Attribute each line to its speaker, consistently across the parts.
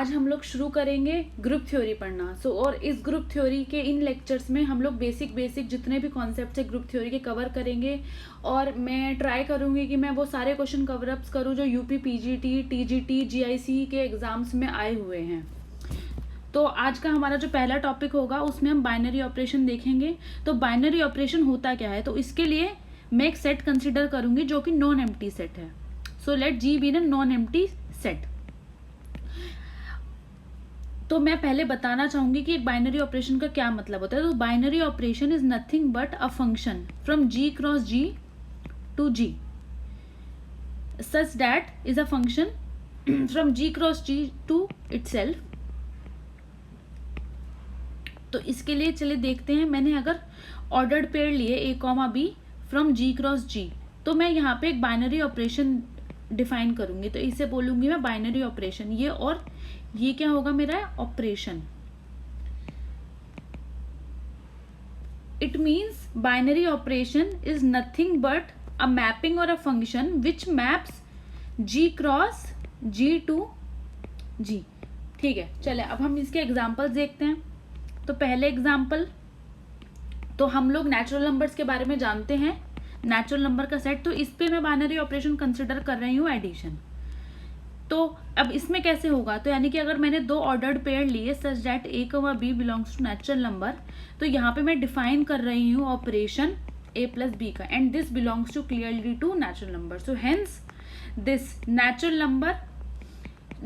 Speaker 1: आज हम लोग शुरू करेंगे ग्रुप थ्योरी पढ़ना। और इस ग्रुप थ्योरी के इन लेक्चर्स में हम लोग बेसिक जितने भी कॉन्सेप्ट्स है ग्रुप थ्योरी के कवर करेंगे। और मैं ट्राई करूंगी कि मैं वो सारे क्वेश्चन कवर अप्स करूँ जो यूपी पीजीटी टीजीटी जीआईसी के एग्जाम्स में आए हुए हैं। तो आज का हमारा जो पहला टॉपिक होगा उसमें हम बाइनरी ऑपरेशन देखेंगे। तो बाइनरी ऑपरेशन होता क्या है, तो इसके लिए मैं एक सेट कंसिडर करूंगी जो कि नॉन एम्प्टी सेट है। सो लेट जी बी न नॉन एम्प्टी सेट। तो मैं पहले बताना चाहूंगी कि एक बाइनरी ऑपरेशन का क्या मतलब होता है। तो binary operation is nothing but a function from G cross G to G such that is a function from G cross G to itself. तो इसके लिए चलिए देखते हैं। मैंने अगर ऑर्डर्ड पेयर लिए a comma b from G cross G, तो मैं यहाँ पे एक बाइनरी ऑपरेशन डिफाइन करूंगी। तो इसे बोलूंगी मैं बाइनरी ऑपरेशन। ये और ये क्या होगा मेरा operation. It means binary operation is nothing but a mapping और a function which maps G cross G to G. ठीक है, चले अब हम इसके एग्जाम्पल्स देखते हैं। तो पहले एग्जाम्पल, तो हम लोग नेचुरल नंबर्स के बारे में जानते हैं, नेचुरल नंबर का सेट। तो इस पे मैं बाइनरी ऑपरेशन कंसिडर कर रही हूँ एडिशन। तो अब इसमें कैसे होगा, तो यानी कि अगर मैंने दो ऑर्डर्ड पेयर लिए सच that a comma b belongs to natural number, तो यहाँ पे मैं डिफाइन कर रही हूँ ऑपरेशन ए प्लस बी का, and this belongs to clearly to natural number. So hence this natural number,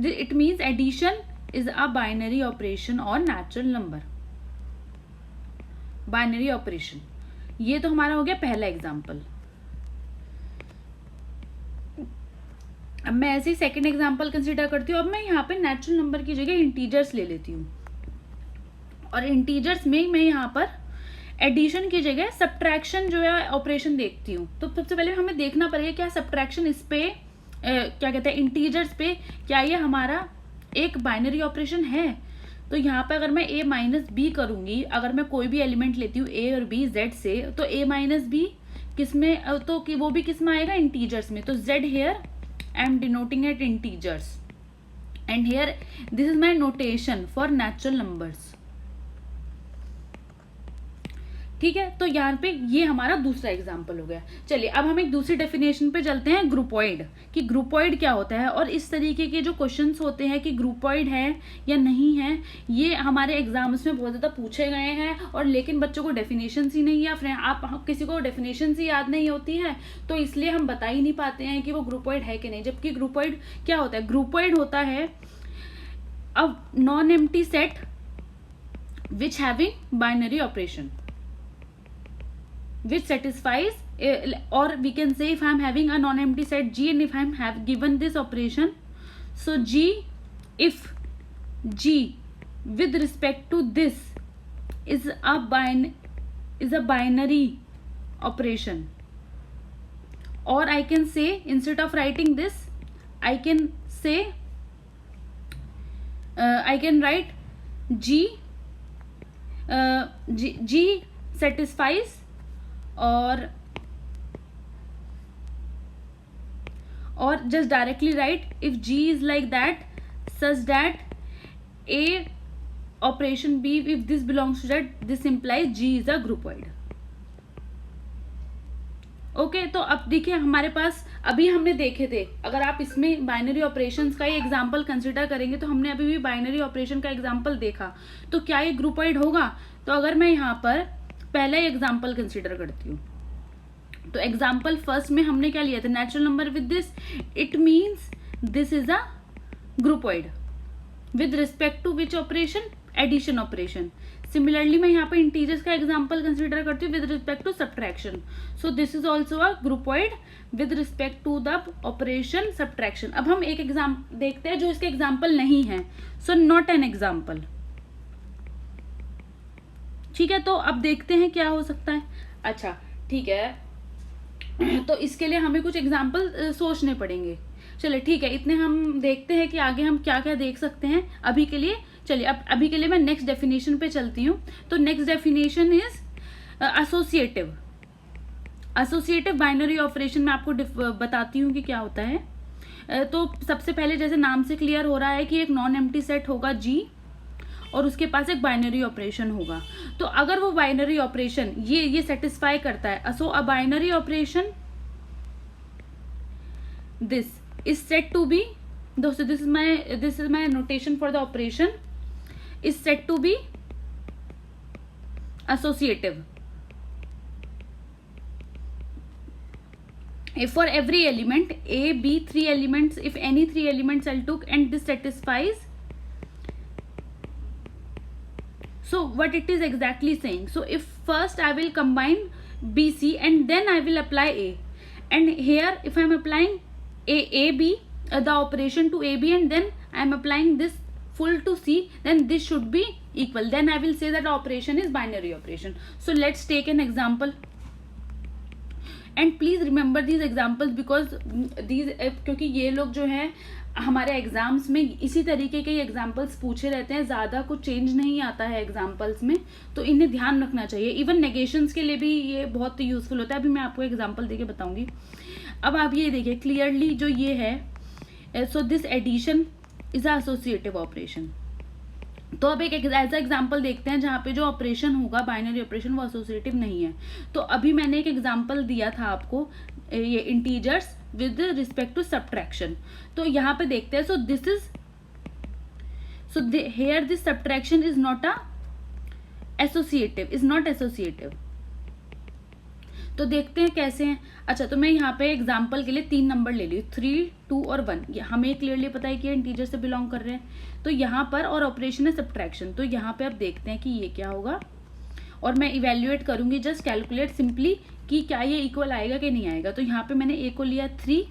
Speaker 1: it means addition is a binary operation और natural number. Binary operation, ये तो हमारा हो गया पहला एग्जाम्पल। अब मैं ऐसे ही सेकेंड एग्जाम्पल कंसिडर करती हूँ। अब मैं यहाँ पे नेचुरल नंबर की जगह इंटीजर्स ले लेती हूँ, और इंटीजर्स में मैं यहाँ पर एडिशन की जगह सब्ट्रैक्शन जो है ऑपरेशन देखती हूँ। तो सबसे पहले हमें देखना पड़ेगा क्या सब्ट्रैक्शन इस पे क्या कहते हैं इंटीजर्स पे, क्या ये हमारा एक बाइनरी ऑपरेशन है। तो यहाँ पे अगर मैं ए माइनस बी करूंगी, अगर मैं कोई भी एलिमेंट लेती हूँ ए और बी जेड से, तो ए माइनस बी किस में, तो कि वो भी किस में आएगा, इंटीजर्स में। तो Z here I am denoting it integers, and here this is my notation for natural numbers. ठीक है, तो यहाँ पे ये हमारा दूसरा एग्जाम्पल हो गया। चलिए अब हम एक दूसरी डेफिनेशन पे चलते हैं, ग्रुपॉइड, कि ग्रुपॉइड क्या होता है। और इस तरीके के जो क्वेश्चंस होते हैं कि ग्रुपॉइड है या नहीं है, ये हमारे एग्जाम्स में बहुत ज़्यादा पूछे गए हैं। और लेकिन बच्चों को डेफिनेशन ही नहीं, या फिर आप किसी को डेफिनेशन ही याद नहीं होती है, तो इसलिए हम बता ही नहीं पाते हैं कि वो ग्रुपॉइड है कि नहीं। जबकि ग्रुपॉइड क्या होता है, ग्रुपॉइड होता है अब non empty set which having binary operation which satisfies or we can say if I am having a non-empty set G and if I am have given this operation, so G, if G with respect to this is a binary operation, or I can say instead of writing this I can say I can write G G satisfies or just directly write if G is like that such that A operation B if this belongs to that, this implies G is a groupoid. Okay तो अब देखिए हमारे पास अभी हमने देखे थे, अगर आप इसमें बाइनरी ऑपरेशंस का ही एग्जांपल कंसिडर करेंगे, तो हमने अभी भी बाइनरी ऑपरेशन का एग्जांपल देखा, तो क्या ये ग्रुपॉइड होगा। तो अगर मैं यहाँ पर पहला एग्जाम्पल कंसिडर करती हूँ, तो एग्जाम्पल फर्स्ट में हमने क्या लिया था, natural number with this, it means this is a groupoid with respect to which operation, addition operation. Similarly मैं यहाँ पे इंटीजर्स का एग्जाम्पल कंसिडर करती हूँ with respect to subtraction, so this is also a groupoid with respect to the operation subtraction. अब हम एक exam देखते हैं जो इसके एग्जाम्पल नहीं है, सो नॉट एन एग्जाम्पल। ठीक है, तो अब देखते हैं क्या हो सकता है। अच्छा ठीक है, तो इसके लिए हमें कुछ एग्जाम्पल सोचने पड़ेंगे। चलिए ठीक है, इतने हम देखते हैं कि आगे हम क्या क्या देख सकते हैं। अभी के लिए चलिए, अब अभी के लिए मैं नेक्स्ट डेफिनेशन पे चलती हूँ। तो next definition is associative binary operation. मैं आपको बताती हूँ कि क्या होता है। तो सबसे पहले जैसे नाम से क्लियर हो रहा है कि एक नॉन एम्प्टी सेट होगा G और उसके पास एक बाइनरी ऑपरेशन होगा। तो अगर वो बाइनरी ऑपरेशन ये सेटिस्फाई करता है, so a binary operation this is said to be, दोस्तों this is my notation for the operation, is said to be associative. If for every element A, B, 3 elements, if any 3 elements I'll took and this satisfies, so what it is exactly saying, so if first I will combine B, C and then I will apply A, and here if I am applying A, B, the operation to A, B and then I am applying this full to C, then this should be equal, then I will say that operation is binary operation. So let's take an example and please remember these examples because these क्योंकि ये लोग जो हैं हमारे exams में इसी तरीके के एग्जाम्पल्स पूछे रहते हैं, ज़्यादा कुछ चेंज नहीं आता है एग्जाम्पल्स में, तो इन्हें ध्यान रखना चाहिए। इवन नेगेशंस के लिए भी ये बहुत यूजफुल होता है। अभी मैं आपको एग्जाम्पल देके बताऊंगी। अब आप ये देखिए क्लियरली जो ये है, so this addition is a associative operation. तो अब एक ऐसा एग्जाम्पल देखते हैं जहाँ पे जो ऑपरेशन होगा बाइनरी ऑपरेशन वो एसोसिएटिव नहीं है। तो अभी मैंने एक एग्जाम्पल दिया था आपको, ये integers with respect to subtraction. तो यहाँ पे देखते हैं, so this is here this subtraction is not a associative, is not associative. तो देखते हैं कैसे हैं। अच्छा, तो मैं यहाँ पे एग्जाम्पल के लिए 3 नंबर ले ली, 3, 2 और 1। हमें क्लियरली पता है कि इंटीजर से बिलोंग कर रहे हैं। तो यहाँ पर और ऑपरेशन है सब्ट्रैक्शन, तो यहाँ पे अब देखते हैं कि ये क्या होगा और मैं इवेल्युएट करूंगी, जस्ट कैलकुलेट सिंपली कि क्या ये इक्वल आएगा कि नहीं आएगा। तो यहाँ पे मैंने ए को लिया 3,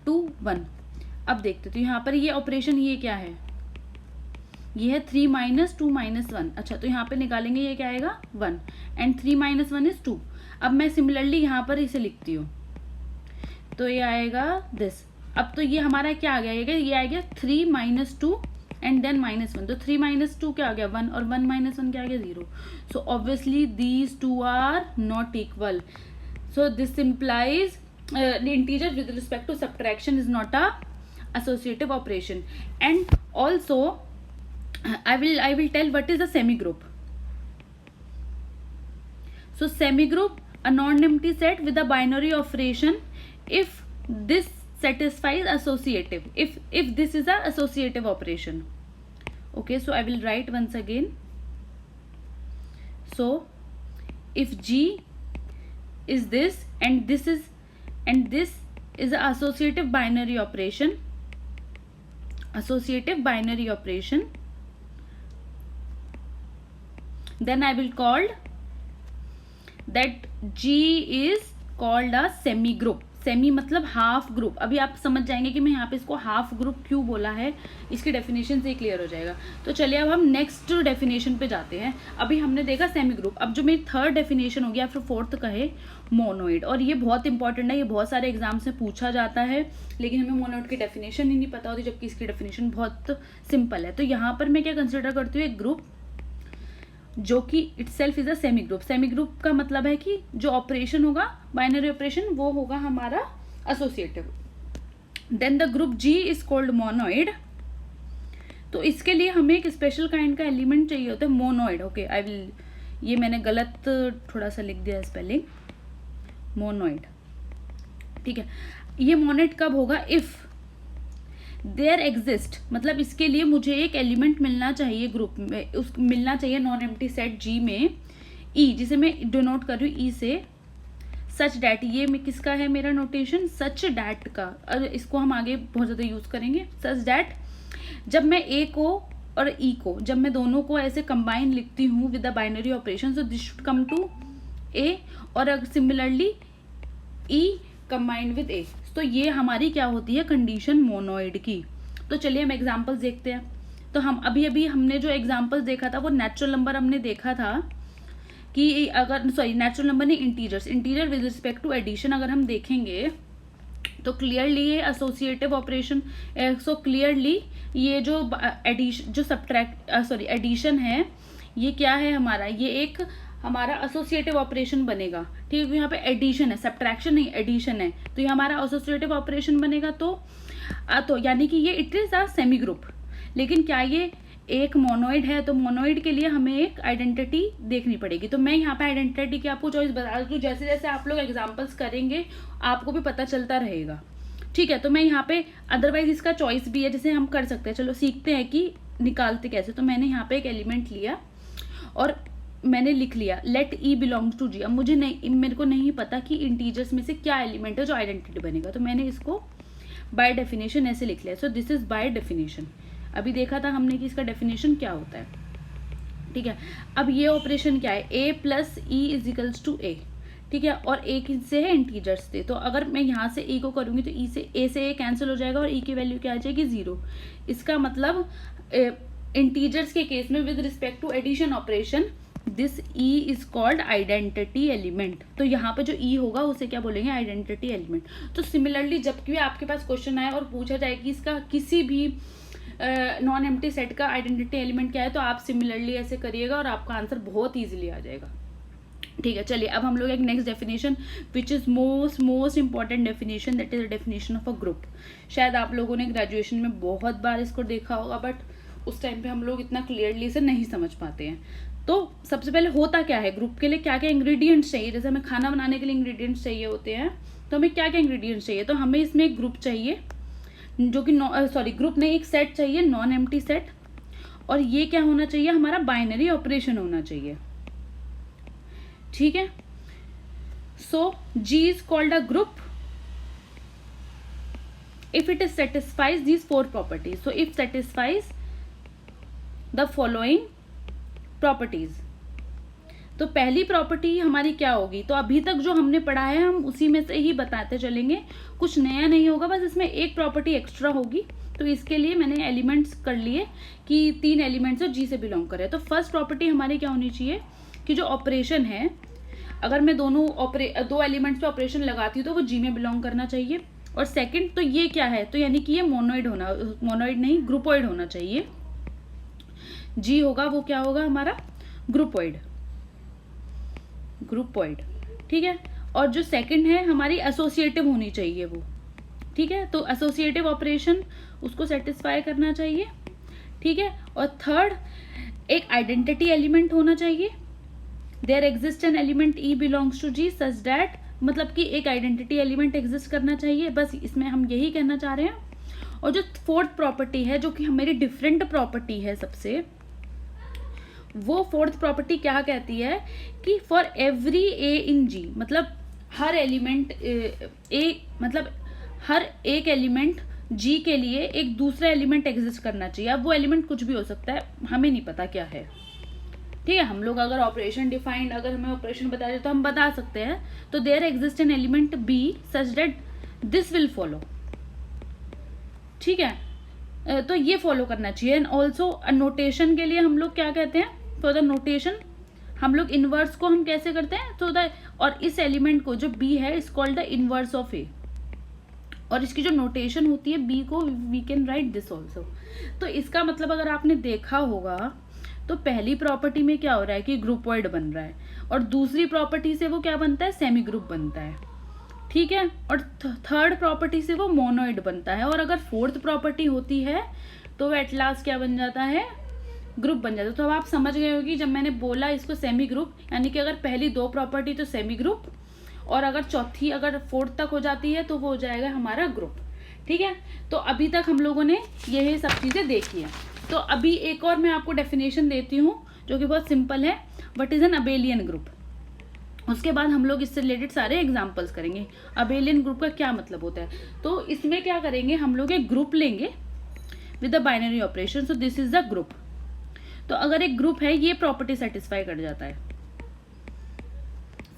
Speaker 1: 2, 1। अब देखते तो यहाँ पर ये ऑपरेशन ये क्या है, ये है 3 - 2 - 1। अच्छा, तो यहाँ पे निकालेंगे ये क्या आएगा 1 एंड 3 - 1 इज 2। अब मैं सिमिलरली यहाँ पर इसे लिखती हूँ, तो ये आएगा दिस। अब तो ये हमारा क्या आ गया, ये आ गया 3 - 2 एंड देन -1। तो 3 - 2 क्या आ गया 1 और 1 - 1 क्या आ गया 0। So obviously these two are not equal. So this implies the integer with respect to subtraction is not a associative operation. And also I will tell what is a semigroup. So semigroup, a non-empty set with a binary operation if this satisfies associative, if this is a associative operation. Okay, so I will write once again. So if G is this and this is an associative binary operation, then I will call that G is called a semi group. Semi मतलब half group. अभी आप समझ जाएंगे कि मैं यहाँ पे इसको हाफ ग्रुप क्यों बोला है, इसकी डेफिनेशन से क्लियर हो जाएगा। तो चलिए अब हम नेक्स्ट डेफिनेशन पे जाते हैं। अभी हमने देखा सेमी ग्रुप, अब जो मेरी थर्ड डेफिनेशन होगी या फिर फोर्थ कहे मोनोइड, और ये बहुत इंपॉर्टेंट है, ये बहुत सारे एग्जाम्स में पूछा जाता है, लेकिन हमें मोनोइड की डेफिनेशन ही नहीं पता होती, जबकि इसकी डेफिनेशन बहुत सिंपल है। तो यहाँ पर मैं क्या कंसिडर करती हूँ, एक ग्रुप जो कि itself is a semi group. Semi group का मतलब है कि जो ऑपरेशन होगा बाइनरी ऑपरेशन वो होगा हमारा associative. Then the group G is called monoid. तो इसके लिए हमें एक स्पेशल काइंड का एलिमेंट चाहिए होता है, मोनोइड। ओके, आई विल, ये मैंने गलत थोड़ा सा लिख दिया स्पेलिंग, मोनोइड, ठीक है। ये मोनोइड कब होगा, इफ देयर एग्जिस्ट, मतलब इसके लिए मुझे एक एलिमेंट मिलना चाहिए ग्रुप में, मिलना चाहिए नॉन एम्प्टी सेट जी में, ई, जिसे मैं डिनोट कर रही हूँ ई से, सच डैट, ये में किसका है मेरा नोटेशन, सच डैट का, और इसको हम आगे बहुत ज़्यादा यूज़ करेंगे। सच डैट, जब मैं ए को और ई को, जब मैं दोनों को ऐसे कंबाइन लिखती हूँ with the binary operation, so this should come to a, और similarly e combined with a, तो ये हमारी क्या होती है कंडीशन मोनोइड की। तो चलिए हम एग्जांपल्स देखते हैं। तो हम अभी हमने जो एग्जांपल्स देखा था वो नेचुरल नंबर हमने देखा था कि अगर, सॉरी नेचुरल नंबर नहीं, integer with respect to addition अगर हम देखेंगे तो क्लियरली ये एसोसिएटिव ऑपरेशन, सो क्लियरली ये जो एडिशन, जो एडिशन है, ये क्या है हमारा, ये एक हमारा एसोसिएटिव ऑपरेशन बनेगा, ठीक है। यहाँ पे एडिशन है, सब्ट्रैक्शन नहीं, एडिशन है, तो ये हमारा एसोसिएटिव ऑपरेशन बनेगा। तो तो यानी कि ये it is a semi group. लेकिन क्या ये एक मोनोइड है? तो मोनोइड के लिए हमें एक आइडेंटिटी देखनी पड़ेगी। तो मैं यहाँ पे आइडेंटिटी की आपको चॉइस बता दूँ, जैसे जैसे आप लोग एग्जाम्पल्स करेंगे आपको भी पता चलता रहेगा, ठीक है। तो मैं यहाँ पे अदरवाइज इसका चॉइस भी है, जैसे हम कर सकते हैं। चलो सीखते हैं कि निकालते कैसे। तो मैंने यहाँ पे एक एलिमेंट लिया और मैंने लिख लिया लेट ई बिलोंग्स टू जी। अब मेरे को नहीं पता कि इंटीजर्स में से क्या एलिमेंट है जो आइडेंटिटी बनेगा, तो मैंने इसको बाय डेफिनेशन ऐसे लिख लिया। सो दिस इज बाय डेफिनेशन। अभी देखा था हमने कि इसका डेफिनेशन क्या होता है, ठीक है। अब ये ऑपरेशन क्या है? A plus e is equals to a, ठीक है। और ए किससे है? इंटीजर्स थे। तो अगर मैं यहाँ से ई को करूँगी तो ई से ए कैंसिल हो जाएगा और ई की वैल्यू क्या आ जाएगी? 0। इसका मतलब इंटीजर्स के केस में with respect to addition operation this e is called identity element. तो यहाँ पे जो ई होगा उसे क्या बोलेंगे? Identity element. तो सिमिलरली जब भी आपके पास क्वेश्चन आए और पूछा जाए कि इसका किसी भी नॉन एम्प्टी सेट का आइडेंटिटी एलिमेंट क्या है, तो आप सिमिलरली ऐसे करिएगा और आपका आंसर बहुत ईजिली आ जाएगा, ठीक है। चलिए अब हम लोग एक next definition which is most important definition, that is the definition of a group. शायद आप लोगों ने ग्रेजुएशन में बहुत बार इसको देखा होगा, बट उस टाइम पे हम लोग इतना क्लियरली इसे नहीं समझ पाते हैं। तो सबसे पहले होता क्या है? ग्रुप के लिए क्या क्या इंग्रेडिएंट्स चाहिए? जैसे हमें खाना बनाने के लिए इंग्रेडिएंट्स चाहिए होते हैं, तो हमें क्या क्या इंग्रेडिएंट्स चाहिए? तो हमें इसमें एक ग्रुप चाहिए जो कि ग्रुप नहीं, एक सेट चाहिए, नॉन एम्प्टी सेट। और ये क्या होना चाहिए? हमारा बाइनरी ऑपरेशन होना चाहिए, ठीक है। सो G is called a group if it satisfies these 4 properties. So if satisfies the following properties. तो पहली प्रॉपर्टी हमारी क्या होगी? तो अभी तक जो हमने पढ़ा है हम उसी में से ही बताते चलेंगे, कुछ नया नहीं होगा, बस इसमें एक प्रॉपर्टी एक्स्ट्रा होगी। तो इसके लिए मैंने एलिमेंट्स कर लिए कि 3 एलिमेंट्स जो जी से बिलोंग करे। तो फर्स्ट प्रॉपर्टी हमारी क्या होनी चाहिए कि जो ऑपरेशन है, अगर मैं दो एलिमेंट्स पे ऑपरेशन लगाती हूँ तो वो जी में बिलोंग करना चाहिए। और सेकंड तो ये क्या है? तो यानी कि ये मोनोइड नहीं ग्रुपोइड होना चाहिए। जी होगा वो क्या होगा? हमारा ग्रुपोइड, ठीक है। और जो सेकंड है हमारी एसोसिएटिव होनी चाहिए वो, ठीक है। तो एसोसिएटिव ऑपरेशन उसको सेटिस्फाई करना चाहिए, ठीक है। और थर्ड एक आइडेंटिटी एलिमेंट होना चाहिए। There exist an element e belongs to G such that, मतलब कि एक आइडेंटिटी एलिमेंट एग्जिस्ट करना चाहिए, बस इसमें हम यही कहना चाह रहे हैं। और जो फोर्थ प्रॉपर्टी है जो कि हमारी डिफरेंट प्रॉपर्टी है सबसे, वो फोर्थ प्रॉपर्टी क्या कहती है कि फॉर एवरी ए इन जी, मतलब हर एलिमेंट मतलब हर एक एलिमेंट जी के लिए एक दूसरा एलिमेंट एग्जिस्ट करना चाहिए। अब वो एलिमेंट कुछ भी हो सकता है, हमें नहीं पता क्या है, ठीक है। हम लोग अगर ऑपरेशन डिफाइंड, अगर हमें ऑपरेशन बता दे तो हम बता सकते हैं। तो there exist an element be such that this will follow, ठीक है। तो ये फॉलो करना चाहिए। एंड ऑल्सो नोटेशन के लिए हम लोग क्या कहते हैं? फॉर द नोटेशन हम लोग इनवर्स को हम कैसे करते हैं? तो और इस एलिमेंट को जो बी है is called the inverse of a, और इसकी जो नोटेशन होती है बी को we can write this also. तो इसका मतलब अगर आपने देखा होगा तो पहली प्रॉपर्टी में क्या हो रहा है कि ग्रुपोइड बन रहा है, और दूसरी प्रॉपर्टी से वो क्या बनता है? सेमी ग्रुप बनता है, ठीक है। और थर्ड प्रॉपर्टी से वो मोनोइड बनता है। और अगर फोर्थ प्रॉपर्टी होती है तो वो एट लास्ट क्या बन जाता है? ग्रुप बन जाता है। तो अब आप समझ गए होगी जब मैंने बोला इसको सेमी ग्रुप, यानी कि अगर पहली 2 प्रॉपर्टी तो सेमी ग्रुप, और अगर चौथी अगर फोर्थ तक हो जाती है तो वो हो जाएगा हमारा ग्रुप, ठीक है। तो अभी तक हम लोगों ने यही सब चीजें देखी है। तो अभी एक और मैं आपको डेफिनेशन देती हूँ जो कि बहुत सिंपल है, what is an abelian group. उसके बाद हम लोग इससे रिलेटेड सारे एग्जाम्पल्स करेंगे। अबेलियन ग्रुप का क्या मतलब होता है? तो इसमें क्या करेंगे, हम लोग एक ग्रुप लेंगे with the binary operation. So this is the group. तो अगर एक ग्रुप है, ये प्रॉपर्टी सेटिस्फाई कर जाता है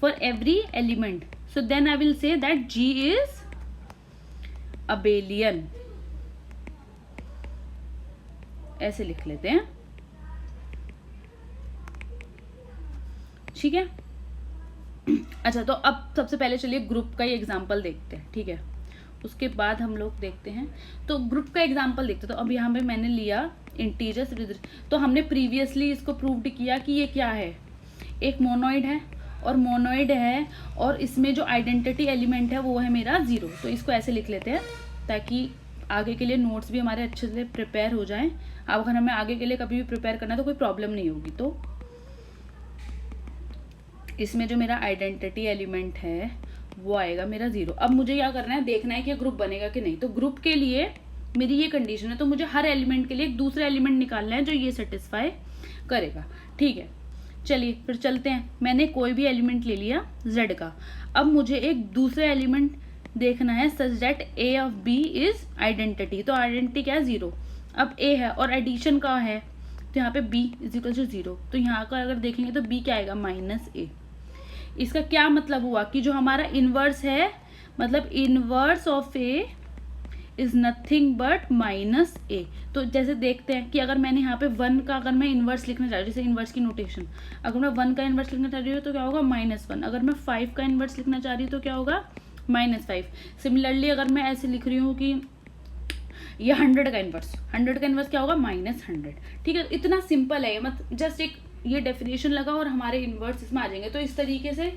Speaker 1: for every element, so then I will say that G is abelian, ऐसे लिख लेते हैं, ठीक है। अच्छा, तो अब सबसे पहले चलिए ग्रुप का ही एग्जाम्पल देखते हैं, ठीक है। उसके बाद हम लोग देखते हैं, तो ग्रुप का एग्जाम्पल देखते हैं। तो अब यहाँ पे मैंने लिया इंटीजर्स विद, तो हमने प्रीवियसली इसको प्रूव्ड किया कि ये क्या है, एक मोनोइड है और इसमें जो आइडेंटिटी एलिमेंट है वो है मेरा 0। तो इसको ऐसे लिख लेते हैं ताकि आगे के लिए नोट्स भी हमारे अच्छे से प्रिपेयर हो जाएं। अब अगर हमें आगे के लिए कभी भी प्रिपेयर करना है तो कोई प्रॉब्लम नहीं होगी। तो इसमें जो मेरा आइडेंटिटी एलिमेंट है वो आएगा मेरा 0। अब मुझे क्या करना है, देखना है कि ग्रुप बनेगा कि नहीं। तो ग्रुप के लिए मेरी ये कंडीशन है, तो मुझे हर एलिमेंट के लिए एक दूसरा एलिमेंट निकालना है जो ये सेटिस्फाई करेगा। ठीक है, चलिए फिर चलते हैं। मैंने कोई भी एलिमेंट ले लिया z का। अब मुझे एक दूसरा एलिमेंट देखना है such that a of b is identity. तो आइडेंटिटी क्या है, 0। अब a है और एडिशन का है, तो यहाँ पे b इज इक्वल टू 0। तो यहाँ का अगर देखेंगे तो b क्या आएगा, -a। इसका क्या मतलब हुआ कि जो हमारा इनवर्स है, मतलब inverse of a is nothing but -a। तो जैसे देखते हैं कि अगर मैंने यहाँ पे 1 का अगर मैं इनवर्स लिखना चाह रही हूँ, जैसे इनवर्स की नोटेशन, अगर मैं 1 का इनवर्स लिखना चाह रही हूँ तो क्या होगा, -1। अगर मैं 5 का इनवर्स लिखना चाह रही हूँ तो क्या होगा, -5। सिमिलरली अगर मैं ऐसे लिख रही हूँ कि ये 100 का इनवर्स क्या होगा, -100। ठीक है, इतना सिंपल है। मतलब जस्ट एक ये डेफिनेशन लगा और हमारे इनवर्स इसमें आ जाएंगे। तो इस तरीके से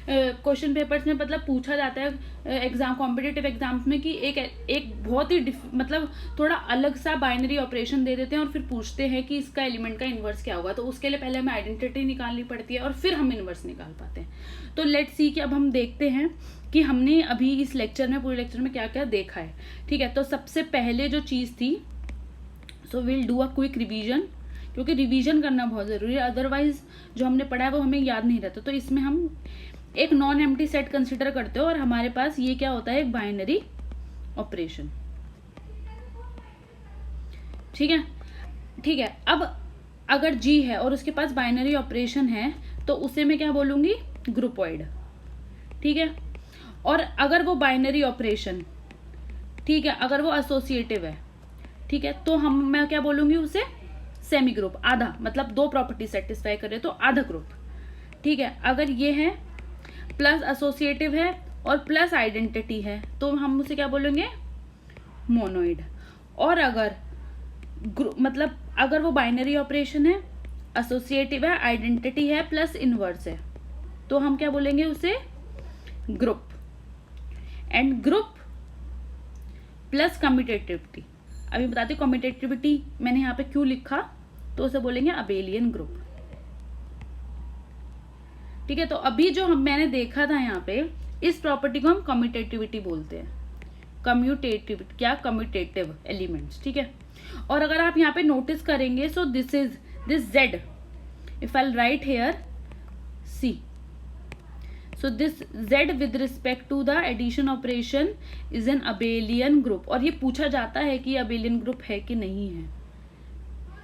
Speaker 1: क्वेश्चन पेपर्स में मतलब पूछा जाता है एग्जाम, कॉम्पिटिटिव एग्जाम्स में कि एक बहुत ही मतलब थोड़ा अलग सा बाइनरी ऑपरेशन दे देते हैं और फिर पूछते हैं कि इसका एलिमेंट का इनवर्स क्या होगा। तो उसके लिए पहले हमें आइडेंटिटी निकालनी पड़ती है और फिर हम इनवर्स निकाल पाते हैं। तो लेट्स सी कि अब हम देखते हैं कि हमने अभी इस लेक्चर में, पूरे लेक्चर में क्या क्या देखा है। ठीक है, तो सबसे पहले जो चीज़ थी, so will do a quick revision, क्योंकि रिवीजन करना बहुत ज़रूरी है, अदरवाइज जो हमने पढ़ा है वो हमें याद नहीं रहता। तो इसमें हम एक नॉन एम्प्टी सेट कंसिडर करते हो और हमारे पास ये क्या होता है, एक बाइनरी ऑपरेशन। ठीक है, ठीक है। अब अगर G है और उसके पास बाइनरी ऑपरेशन है तो उसे मैं क्या बोलूँगी, ग्रुपॉइड। ठीक है, और अगर वो बाइनरी ऑपरेशन, ठीक है, अगर वो एसोसिएटिव है, ठीक है, तो मैं क्या बोलूँगी उसे, सेमी ग्रुप, आधा, मतलब 2 प्रॉपर्टी सेटिस्फाई करे तो आधा ग्रुप। ठीक है, अगर ये है प्लस एसोसिएटिव है और प्लस आइडेंटिटी है तो हम उसे क्या बोलेंगे, मोनोइड। और अगर मतलब अगर वो बाइनरी ऑपरेशन है, एसोसिएटिव है, आइडेंटिटी है, प्लस इनवर्स है, तो हम क्या बोलेंगे उसे, group. And group plus commutativity, अभी बताती हूँ कम्यूटेटिविटी मैंने यहाँ पे क्यों लिखा, तो उसे बोलेंगे अबेलियन ग्रुप। ठीक है, तो अभी जो मैंने देखा था यहाँ पे, इस प्रॉपर्टी को हम कम्यूटेटिविटी बोलते हैं। कम्यूटेटिविटी क्या, कम्यूटेटिव एलिमेंट्स। ठीक है, और अगर आप यहाँ पे नोटिस करेंगे, so this z, if I write here c, so this z with respect to the addition operation is an abelian group। और ये पूछा जाता है कि abelian group है कि नहीं है,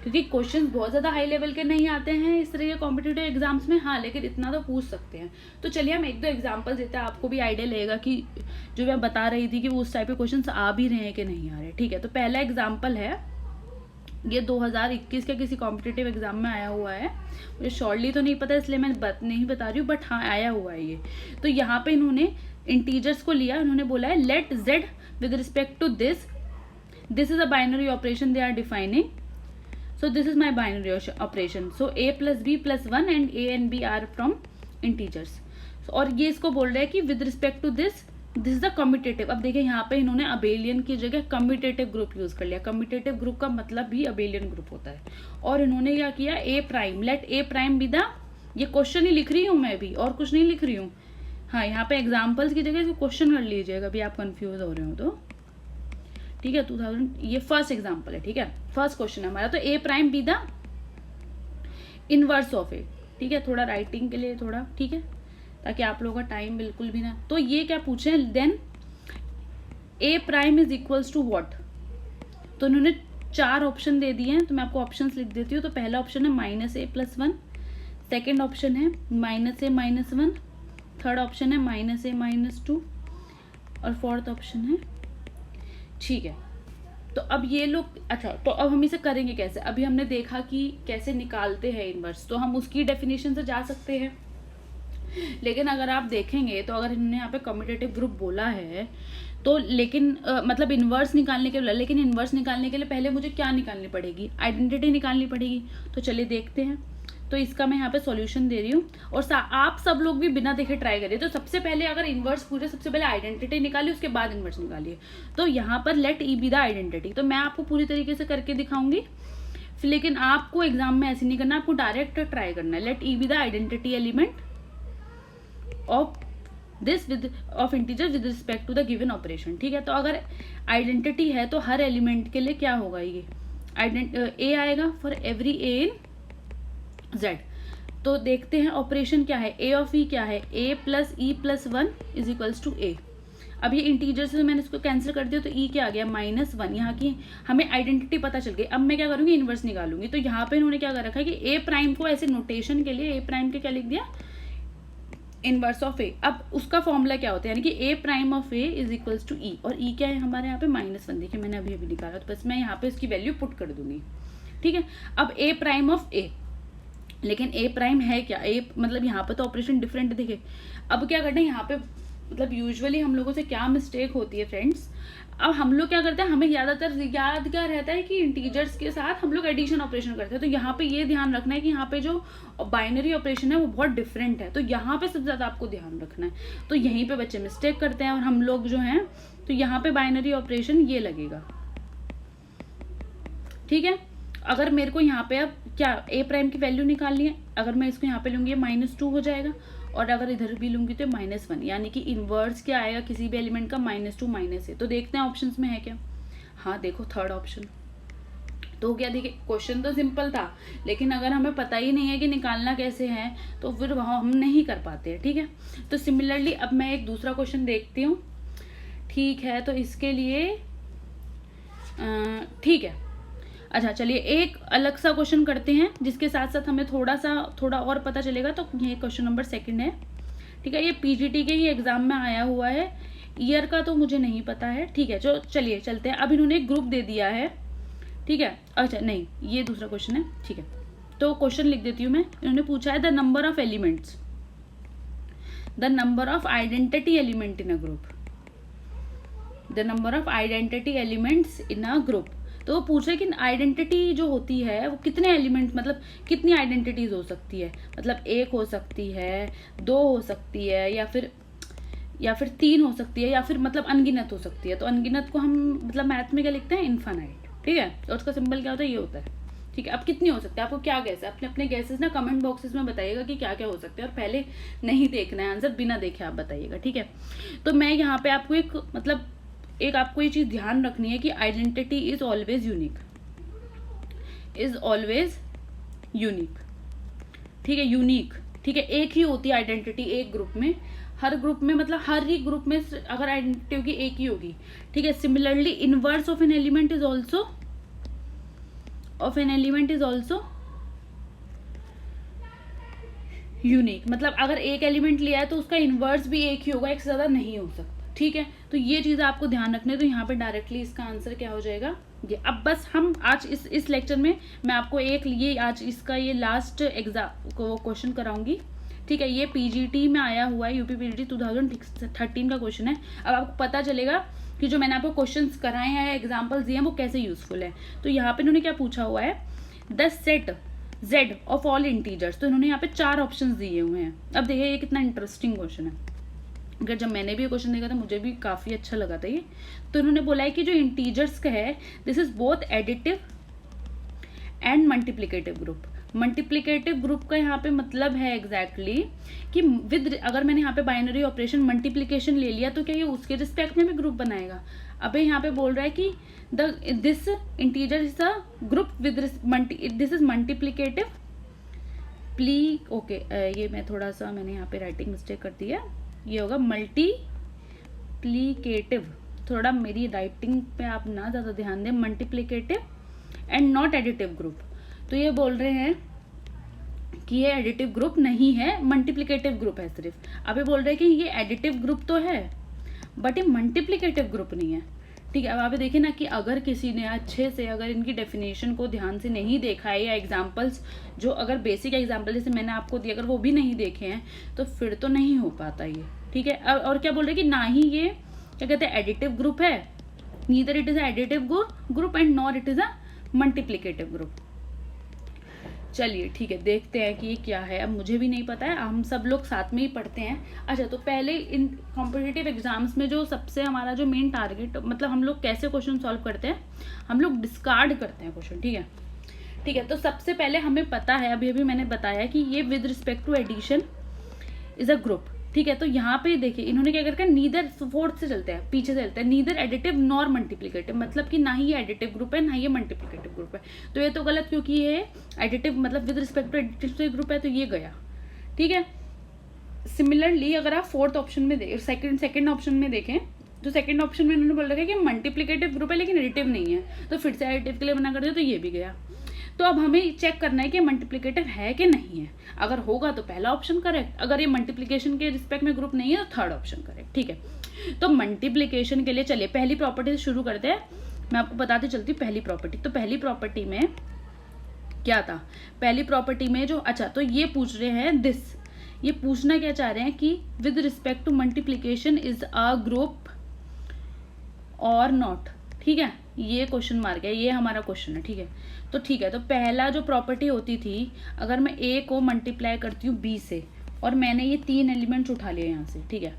Speaker 1: क्योंकि क्वेश्चंस बहुत ज़्यादा हाई लेवल के नहीं आते हैं इस तरह के कॉम्पिटिटिव एग्जाम्स में। हाँ, लेकिन इतना तो पूछ सकते हैं। तो चलिए हम 1-2 एग्जाम्पल देते हैं, आपको भी आइडिया लगेगा कि जो मैं बता रही थी कि वो उस टाइप के क्वेश्चंस आ भी रहे हैं कि नहीं आ रहे। ठीक है, तो पहला एग्जाम्पल है, ये 2021 के किसी कॉम्पिटिटिव एग्जाम में आया हुआ है, मुझे शॉर्टली तो नहीं पता इसलिए मैं नहीं बता रही हूँ, बट हाँ आया हुआ है ये। तो यहाँ पे इन्होंने इंटीजर्स को लिया, इन्होंने बोला है let z with respect to this is a binary operation they are defining, so this is my binary operation, so a plus b plus 1 and a and b are from integers। और ये इसको बोल रहे हैं कि with respect to this is the commutative। अब देखिए यहाँ पे इन्होंने अबेलियन की जगह कम्यूटेटिव ग्रुप यूज कर लिया। कम्यूटेटिव ग्रुप का मतलब भी अबेलियन ग्रुप होता है। और इन्होंने क्या किया, a prime, let a prime B the, ये क्वेश्चन ही लिख रही हूँ मैं भी, और कुछ नहीं लिख रही हूँ। हाँ, यहाँ पे एग्जाम्पल्स की जगह इसको क्वेश्चन कर लीजिएगा अभी आप कंफ्यूज हो रहे हो तो। ठीक है, 2000, ये फर्स्ट एग्जाम्पल है। ठीक है, फर्स्ट क्वेश्चन है हमारा। तो a prime B the inverse of a. ठीक है, थोड़ा राइटिंग के लिए थोड़ा, ठीक है, ताकि आप लोगों का टाइम बिल्कुल भी ना। तो ये क्या पूछे, then A prime is equals to what. तो उन्होंने 4 ऑप्शन दे दिए हैं, तो मैं आपको ऑप्शंस लिख देती हूँ। तो पहला ऑप्शन है -a+1, सेकेंड ऑप्शन है -a-1, थर्ड ऑप्शन है -a-2 और फोर्थ ऑप्शन है। ठीक है, तो अब ये लोग, अच्छा, तो अब हम इसे करेंगे कैसे। अभी हमने देखा कि कैसे निकालते हैं इनवर्स, तो हम उसकी डेफिनेशन से जा सकते हैं। लेकिन अगर आप देखेंगे तो अगर इन्होंने यहाँ पे कम्यूटेटिव ग्रुप बोला है तो, लेकिन मतलब इनवर्स निकालने के लिए, लेकिन इनवर्स निकालने के लिए पहले मुझे क्या निकालनी पड़ेगी, आइडेंटिटी निकालनी पड़ेगी। तो चलिए देखते हैं। तो इसका मैं यहाँ पे सॉल्यूशन दे रही हूँ, और आप सब लोग भी बिना देखे ट्राई करिए। तो सबसे पहले अगर इन्वर्स पूछे, सबसे पहले आइडेंटिटी निकालिए, उसके बाद इन्वर्स निकालिए। तो यहाँ पर let E be the identity, तो मैं आपको पूरी तरीके से करके दिखाऊंगी, लेकिन आपको एग्जाम में ऐसे नहीं करना, आपको डायरेक्ट ट्राई करना है। Let E be the identity element of this with of integer with respect to the given operation. ठीक है, तो अगर आइडेंटिटी है तो हर एलिमेंट के लिए क्या होगा, ये ए आएगा for every A in Z. तो देखते हैं ऑपरेशन क्या है, ए ऑफ ई क्या है, a plus e plus 1 is equals to a. अब ये इंटीजर से मैंने इसको कैंसिल कर दिया, तो ई क्या आ गया -1। यहाँ की हमें आइडेंटिटी पता चल गई। अब मैं क्या करूँगी, इन्वर्स निकालूंगी। तो यहाँ पे इन्होंने क्या कर रखा है कि ए प्राइम को ऐसे नोटेशन के लिए ए प्राइम के क्या लिख दिया, इनवर्स ऑफ ए। अब उसका फॉर्मूला क्या होता है, यानी कि a prime of a is equals to e, और ई क्या है हमारे यहाँ पे -1। देखिए मैंने अभी अभी निकाला, तो बस मैं यहाँ पे इसकी वैल्यू पुट कर दूंगी। ठीक है, अब ए प्राइम ऑफ ए, लेकिन ए प्राइम है क्या, ए मतलब यहाँ पे तो ऑपरेशन डिफरेंट दिखे। अब क्या करना है यहाँ पे, मतलब यूजुअली हम लोगों से क्या मिस्टेक होती है फ्रेंड्स, अब हम लोग क्या करते हैं, हमें ज़्यादातर याद क्या रहता है कि इंटीजर्स के साथ हम लोग एडिशन ऑपरेशन करते हैं। तो यहाँ पे ये ध्यान रखना है कि यहाँ पे जो बाइनरी ऑपरेशन है वो बहुत डिफरेंट है, तो यहाँ पे सबसे ज़्यादा आपको ध्यान रखना है। तो यहीं पे बच्चे मिस्टेक करते हैं, और हम लोग जो हैं, तो यहाँ पे बाइनरी ऑपरेशन ये लगेगा। ठीक है, अगर मेरे को यहाँ पे अब क्या ए प्राइम की वैल्यू निकालनी है, अगर मैं इसको यहाँ पे लूँगी -2 हो जाएगा, और अगर इधर भी लूंगी तो -1, यानी कि इनवर्स क्या आएगा किसी भी एलिमेंट का, -2 -a। तो देखते हैं ऑप्शंस में है क्या। हाँ देखो थर्ड ऑप्शन तो क्या, देखिए क्वेश्चन तो सिंपल था, लेकिन अगर हमें पता ही नहीं है कि निकालना कैसे है तो फिर वहाँ हम नहीं कर पाते हैं। ठीक है, तो सिमिलरली अब मैं एक दूसरा क्वेश्चन देखती हूँ। ठीक है, तो इसके लिए ठीक है, अच्छा चलिए एक अलग सा क्वेश्चन करते हैं, जिसके साथ साथ हमें थोड़ा और पता चलेगा। तो ये क्वेश्चन नंबर 2 है। ठीक है, ये पीजीटी के ही एग्जाम में आया हुआ है, ईयर का तो मुझे नहीं पता है। ठीक है, जो चलिए चलते हैं। अब इन्होंने एक ग्रुप दे दिया है। ठीक है, अच्छा नहीं ये दूसरा क्वेश्चन है। ठीक है, तो क्वेश्चन लिख देती हूँ मैं। इन्होंने पूछा है the number of elements, the number of identity element in a group, the number of identity elements in a group. तो वो पूछ रहे कि आइडेंटिटी जो होती है वो कितने एलिमेंट, मतलब कितनी आइडेंटिटीज हो सकती है, मतलब 1 हो सकती है, 2 हो सकती है, या फिर 3 हो सकती है, या फिर मतलब अनगिनत हो सकती है। तो अनगिनत को हम मतलब मैथ में क्या लिखते हैं, इनफाइनाइट। ठीक है, और उसका सिंबल क्या होता है, ये होता है। ठीक है, अब कितनी हो सकती है, आपको क्या गैस है, अपने गैसेस ना कमेंट बॉक्सेस में बताइएगा कि क्या क्या हो सकते हैं, और पहले नहीं देखना है आंसर, बिना देखे आप बताइएगा। ठीक है, तो मैं यहाँ पे आपको एक आपको ये चीज ध्यान रखनी है कि आइडेंटिटी इज ऑलवेज यूनिक, ठीक है, यूनिक। ठीक है, एक ही होती है आइडेंटिटी एक ग्रुप में, हर ग्रुप में, मतलब हर ही ग्रुप में अगर आइडेंटिटी होगी एक ही होगी। ठीक है, similarly inverse of an element is also unique, मतलब अगर एक एलिमेंट लिया है तो उसका इनवर्स भी एक ही होगा, एक से ज्यादा नहीं हो सकता। ठीक है, तो ये चीज आपको ध्यान रखना है। तो यहाँ पे डायरेक्टली इसका आंसर क्या हो जाएगा, ये। अब बस हम आज इस लेक्चर में मैं आपको आज इसका ये लास्ट एग्जाम को क्वेश्चन कराऊंगी। ठीक है, ये पीजीटी में आया हुआ है, यूपी पीजीटी 2013 का क्वेश्चन है। अब आपको पता चलेगा कि जो मैंने आपको क्वेश्चंस कराए हैं, एग्जाम्पल्स दिए हैं, वो कैसे यूजफुल है। तो यहाँ पे इन्होंने क्या पूछा हुआ है, the set z of all integers. तो इन्होंने यहाँ पे 4 ऑप्शन दिए हुए हैं। अब देखिए ये कितना इंटरेस्टिंग क्वेश्चन है, अगर जब मैंने भी ये क्वेश्चन देखा था मुझे भी काफी अच्छा लगा था ये। तो इन्होंने बोला है कि जो इंटीजर्स का है, this is both additive and multiplicative group. Multiplicative group का यहाँ पे मतलब है एग्जैक्टली कि विद, अगर मैंने यहाँ पे बाइनरी ऑपरेशन मल्टीप्लिकेशन ले लिया तो क्या ये उसके रिस्पेक्ट में भी ग्रुप बनाएगा। अब यहाँ पे बोल रहा है कि this integer is a group with this is multiplicative okay, ये मैं थोड़ा सा मैंने यहाँ पे राइटिंग मिस्टेक कर दी है, ये होगा मल्टीप्लिकेटिव। थोड़ा मेरी राइटिंग पे आप ना ज़्यादा ध्यान दें। Multiplicative and not additive group. तो ये बोल रहे हैं कि ये एडिटिव ग्रुप नहीं है, मल्टीप्लिकेटिव ग्रुप है सिर्फ। अब ये बोल रहे हैं कि ये एडिटिव ग्रुप तो है बट ये मल्टीप्लिकेटिव ग्रुप नहीं है। ठीक है, अब आप देखिए ना कि अगर किसी ने अच्छे से अगर इनकी डेफिनेशन को ध्यान से नहीं देखा है, या एग्जाम्पल्स जो अगर बेसिक एग्जाम्पल जैसे मैंने आपको दिया अगर वो भी नहीं देखे हैं तो फिर तो नहीं हो पाता ये। ठीक है, और क्या बोल रहे हैं कि ना ही ये क्या कहते हैं एडिटिव ग्रुप है, neither it is additive group and nor it is a multiplicative group. चलिए ठीक है, देखते हैं कि ये क्या है। अब मुझे भी नहीं पता है, हम सब लोग साथ में ही पढ़ते हैं। अच्छा, तो पहले इन कॉम्पिटिटिव एग्जाम्स में जो सबसे हमारा जो मेन टारगेट, मतलब हम लोग कैसे क्वेश्चन सॉल्व करते हैं, हम लोग डिस्कार्ड करते हैं क्वेश्चन। ठीक है, ठीक है। तो सबसे पहले हमें पता है, अभी अभी मैंने बताया कि ये with respect to addition is a group. ठीक है, तो यहाँ पे देखिए इन्होंने क्या करके, नीदर, फोर्थ से चलते हैं, पीछे से चलते हैं, नीदर एडिटिव नॉर मल्टीप्लिकेटिव, मतलब कि ना ही ये एडिटिव ग्रुप है ना ही ये मल्टीप्लिकेटिव ग्रुप है। तो ये तो गलत, क्योंकि ये एडिटिव मतलब विद रिस्पेक्ट टू एडिटिव से ग्रुप है, तो ये गया। ठीक है, सिमिलरली अगर आप फोर्थ ऑप्शन में सेकंड ऑप्शन में देखें, तो सेकंड ऑप्शन में इन्होंने बोल रखा है कि मल्टीप्लिकेटिव ग्रुप है लेकिन एडिटिव नहीं है, तो फिर से एडिटिव के लिए मना कर दिया, तो ये भी गया। तो अब हमें चेक करना है कि मल्टीप्लिकेटिव है कि नहीं है। अगर होगा तो पहला ऑप्शन करेक्ट, अगर ये मल्टीप्लिकेशन के रिस्पेक्ट में ग्रुप नहीं है तो थर्ड ऑप्शन करेक्ट। ठीक है, तो मल्टीप्लिकेशन के लिए चलिए पहली प्रॉपर्टी से शुरू करते हैं। मैं आपको बताती चलती हूँ पहली प्रॉपर्टी। तो पहली प्रॉपर्टी में क्या था, पहली प्रॉपर्टी में जो, अच्छा तो ये पूछ रहे हैं दिस, ये पूछना क्या चाह रहे हैं कि with respect to multiplication is a group और नॉट। ठीक है, ये क्वेश्चन मार्क है, ये हमारा क्वेश्चन है। ठीक है, तो ठीक है, तो पहला जो प्रॉपर्टी होती थी, अगर मैं ए को मल्टीप्लाई करती हूँ बी से, और मैंने ये 3 एलिमेंट्स उठा लिए यहाँ से, ठीक है,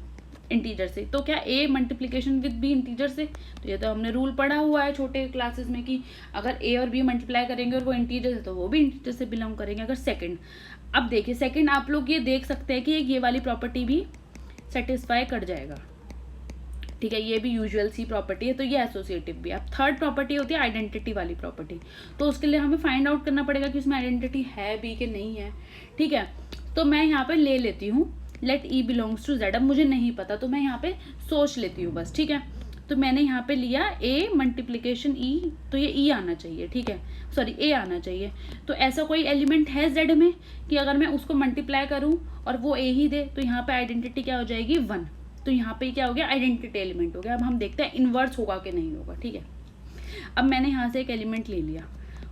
Speaker 1: इंटीजर से, तो क्या ए मल्टीप्लिकेशन विद बी इंटीजर से, तो ये तो हमने रूल पढ़ा हुआ है छोटे क्लासेस में कि अगर ए और बी मल्टीप्लाई करेंगे और वो इंटीजर से, तो वो भी इंटीजर से बिलोंग करेंगे। अगर सेकंड, अब देखिए सेकंड आप लोग ये देख सकते हैं कि ये वाली प्रॉपर्टी भी सेटिस्फाई कर जाएगा। ठीक है, ये भी यूजुअल सी प्रॉपर्टी है, तो ये एसोसिएटिव भी। अब थर्ड प्रॉपर्टी होती है आइडेंटिटी वाली प्रॉपर्टी, तो उसके लिए हमें फाइंड आउट करना पड़ेगा कि उसमें आइडेंटिटी है भी कि नहीं है। ठीक है, तो मैं यहाँ पे ले लेती हूँ let E belongs to Z. अब मुझे नहीं पता तो मैं यहाँ पे सोच लेती हूँ बस। ठीक है, तो मैंने यहाँ पे लिया ए मल्टीप्लीकेशन ई, तो ये ई आना चाहिए। ठीक है, सॉरी ए आना चाहिए। तो ऐसा कोई एलिमेंट है जेड में कि अगर मैं उसको मल्टीप्लाई करूँ और वो ए ही दे, तो यहाँ पे आइडेंटिटी क्या हो जाएगी 1। तो यहाँ पे क्या हो गया, आइडेंटिटी एलिमेंट हो गया। अब हम देखते हैं इन्वर्स होगा कि नहीं होगा। ठीक है, अब मैंने यहाँ से एक एलिमेंट ले लिया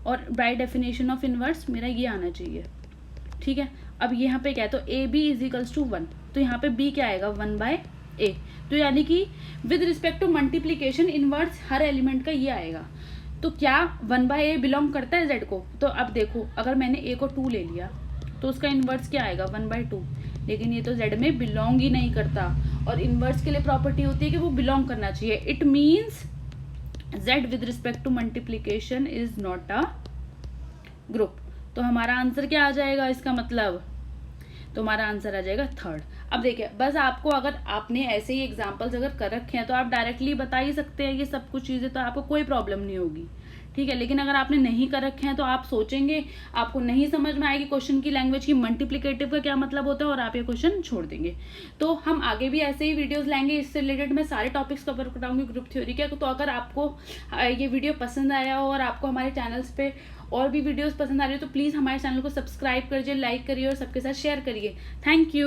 Speaker 1: और बाय डेफिनेशन ऑफ इन्वर्स मेरा ये आना चाहिए। ठीक है, अब यहाँ पे क्या है, तो A B is equals to 1, तो यहाँ पे बी क्या आएगा 1/a। तो यानी कि with respect to multiplication inverse हर एलिमेंट का ये आएगा। तो क्या 1/a बिलोंग करता है जेड को, तो अब देखो अगर मैंने ए को 2 ले लिया तो उसका इन्वर्स क्या आएगा 1/2, लेकिन ये तो जेड में बिलोंग ही नहीं करता। और इन्वर्स के लिए प्रॉपर्टी होती है कि वो बिलोंग करना चाहिए। It means Z with respect to multiplication is not a group. तो हमारा आंसर क्या आ जाएगा इसका मतलब, तो हमारा आंसर आ जाएगा थर्ड। अब देखिए बस आपको, अगर आपने ऐसे ही एग्जाम्पल्स अगर कर रखे हैं तो आप डायरेक्टली बता ही सकते हैं ये सब कुछ चीज़ें, तो आपको कोई प्रॉब्लम नहीं होगी। ठीक है, लेकिन अगर आपने नहीं कर रखे हैं तो आप सोचेंगे, आपको नहीं समझ में आएगी क्वेश्चन की लैंग्वेज की मल्टीप्लिकेटिव का क्या मतलब होता है, और आप ये क्वेश्चन छोड़ देंगे। तो हम आगे भी ऐसे ही वीडियोस लाएंगे, इससे रिलेटेड मैं सारे टॉपिक्स कवर कराऊंगी ग्रुप थ्योरी के। तो अगर आपको ये वीडियो पसंद आया हो और आपको हमारे चैनल्स पे और भी वीडियोस पसंद आ रही हो, तो प्लीज़ हमारे चैनल को सब्सक्राइब करिए, लाइक करिए और सबके साथ शेयर करिए। Thank you.